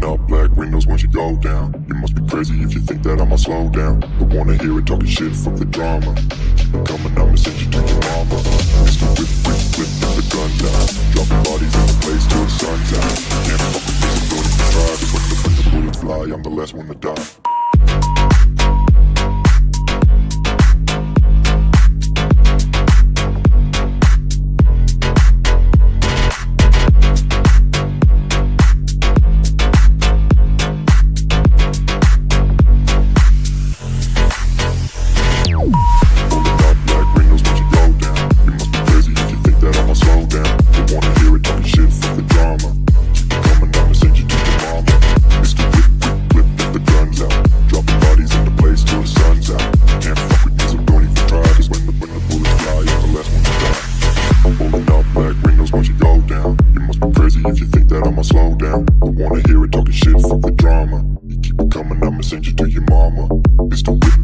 Rolling up black windows once you go down. You must be crazy if you think that I'ma slow down. Don't wanna hear it talking shit, fuck the drama. Keep it coming, I'ma send you to your mama. Mr. Whip, whip, whip, put the guns out. Dropping bodies in the place till the sun's out. Can't fuck with me, so don't even try. Cause when the bullets fly, I'm the last one to die. If you think that I'ma slow down, don't wanna hear it talking shit, fuck the drama. You keep it coming, I'ma send you to your mama. Mr. Whip,